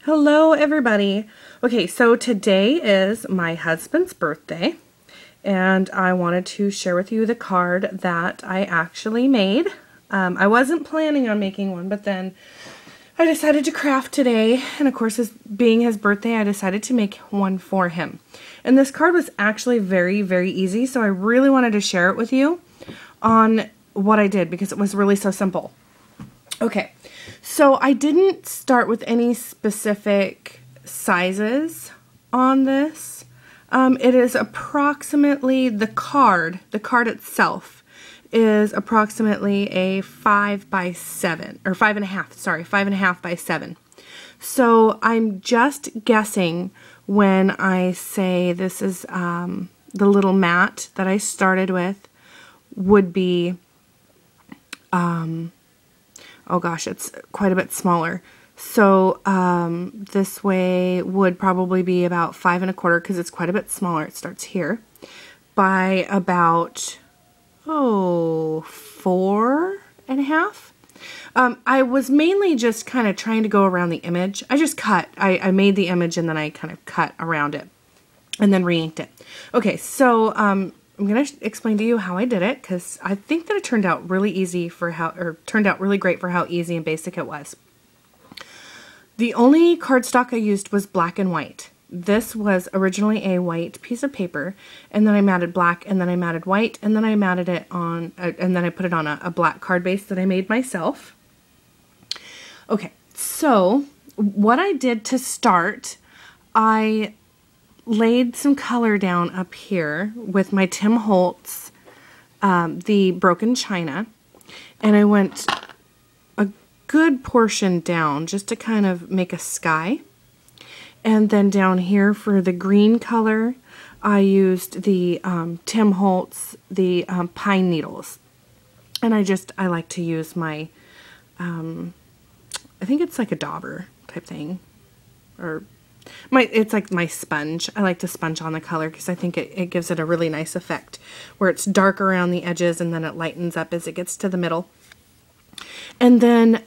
Hello everybody. Okay, so today is my husband's birthday and I wanted to share with you the card that I actually made. I wasn't planning on making one, but then I decided to craft today, and of course being his birthday I decided to make one for him. And this card was actually very easy, so I really wanted to share it with you on what I did because it was really so simple. Okay, so I didn't start with any specific sizes on this. It is approximately, the card itself is approximately a 5 by 7, or 5.5, sorry, 5.5 by 7. So I'm just guessing when I say this is the little mat that I started with would be, oh gosh, it's quite a bit smaller. So this way would probably be about 5.25 because it's quite a bit smaller. It starts here by about 4.5. I was mainly just kind of trying to go around the image. I just cut. I made the image and then I kind of cut around it and then re-inked it. Okay, so I'm going to explain to you how I did it because I think that it turned out really easy for how, or turned out really great for how easy and basic it was. The only cardstock I used was black and white. This was originally a white piece of paper, and then I matted black, and then I matted white, and then I matted it on, and then I put it on a black card base that I made myself. Okay, so what I did to start, I laid some color down up here with my Tim Holtz, the Broken China, and I went a good portion down just to kind of make a sky. And then down here for the green color, I used the Tim Holtz, the pine needles. And I like to use my, I think it's like a dauber type thing, or it's like my sponge. I like to sponge on the color because I think it gives it a really nice effect where it's dark around the edges and then it lightens up as it gets to the middle. And then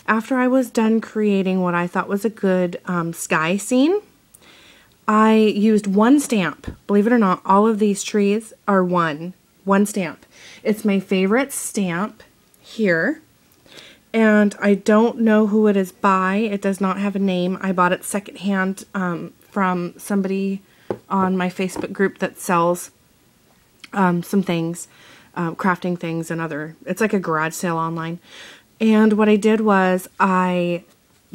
after I was done creating what I thought was a good sky scene, I used one stamp. Believe it or not, all of these trees are one stamp. It's my favorite stamp here. And I don't know who it is by. It does not have a name. I bought it secondhand from somebody on my Facebook group that sells some things, crafting things and other, it's like a garage sale online. And what I did was I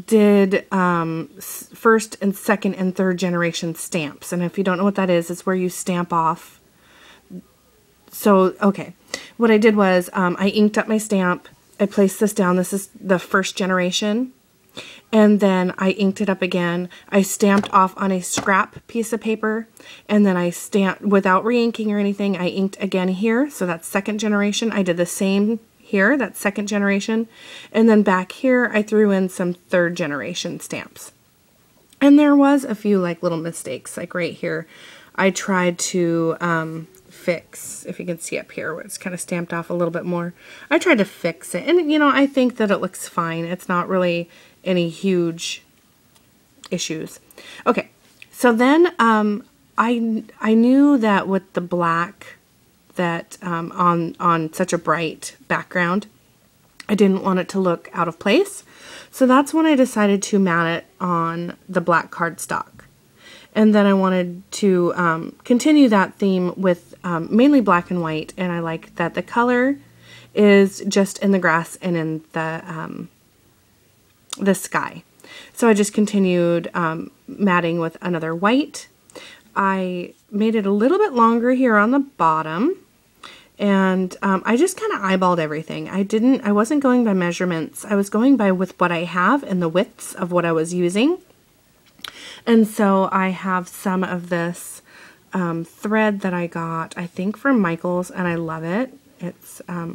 did first and second and third generation stamps. And if you don't know what that is, it's where you stamp off. So, okay. What I did was I inked up my stamp. I placed this down. This is the first generation. And then I inked it up again. I stamped off on a scrap piece of paper. And then I stamped, without re-inking or anything, I inked again here. So that's second generation. I did the same here, that's second generation. And then back here, I threw in some third generation stamps. And there was a few like little mistakes, like right here. I tried to fix, if you can see up here where it's kind of stamped off a little bit more. I tried to fix it, and you know, I think that it looks fine. It's not really any huge issues. Okay, so then I knew that with the black, that on such a bright background, I didn't want it to look out of place. So that's when I decided to mat it on the black cardstock. And then I wanted to continue that theme with mainly black and white, and I like that the color is just in the grass and in the sky. So I just continued matting with another white. I made it a little bit longer here on the bottom, and I just kind of eyeballed everything. I wasn't going by measurements. I was going by with what I have and the widths of what I was using. And so I have some of this thread that I got, I think from Michaels, and I love it. It's a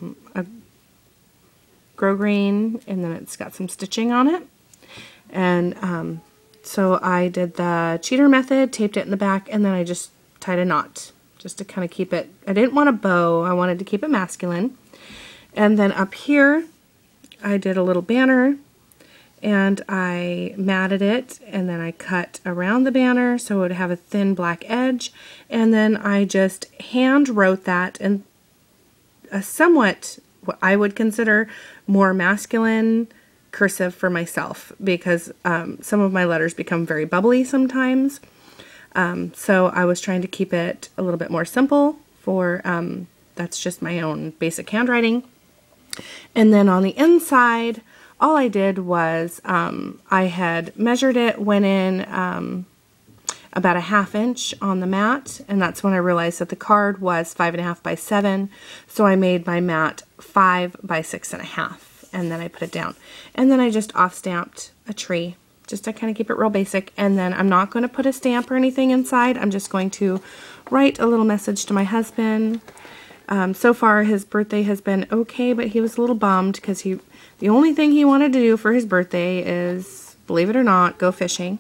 grosgrain, and then it's got some stitching on it. And so I did the cheater method, taped it in the back, and then I just tied a knot just to kind of keep it. I didn't want a bow. I wanted to keep it masculine. And then up here, I did a little banner, and I matted it, and then I cut around the banner so it would have a thin black edge, and then I just hand wrote that in a somewhat, what I would consider, more masculine cursive for myself, because some of my letters become very bubbly sometimes. So I was trying to keep it a little bit more simple for, that's just my own basic handwriting. And then on the inside, all I did was, I had measured it, went in about a 1/2 inch on the mat, and that's when I realized that the card was 5.5 by 7, so I made my mat 5 by 6.5, and then I put it down. And then I just off-stamped a tree, just to kind of keep it real basic, and then I'm not going to put a stamp or anything inside. I'm just going to write a little message to my husband. So far his birthday has been okay, but he was a little bummed because the only thing he wanted to do for his birthday is, believe it or not, go fishing.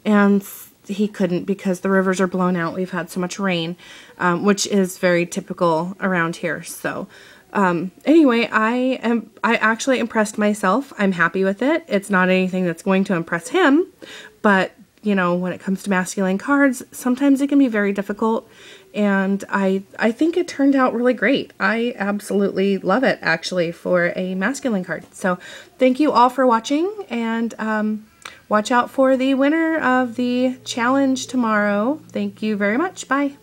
And he couldn't because the rivers are blown out. We've had so much rain, which is very typical around here. So anyway, I actually impressed myself. I'm happy with it. It's not anything that's going to impress him, but you know, when it comes to masculine cards, sometimes it can be very difficult, and I think it turned out really great. I absolutely love it, actually, for a masculine card. So thank you all for watching, and watch out for the winner of the challenge tomorrow. Thank you very much. Bye.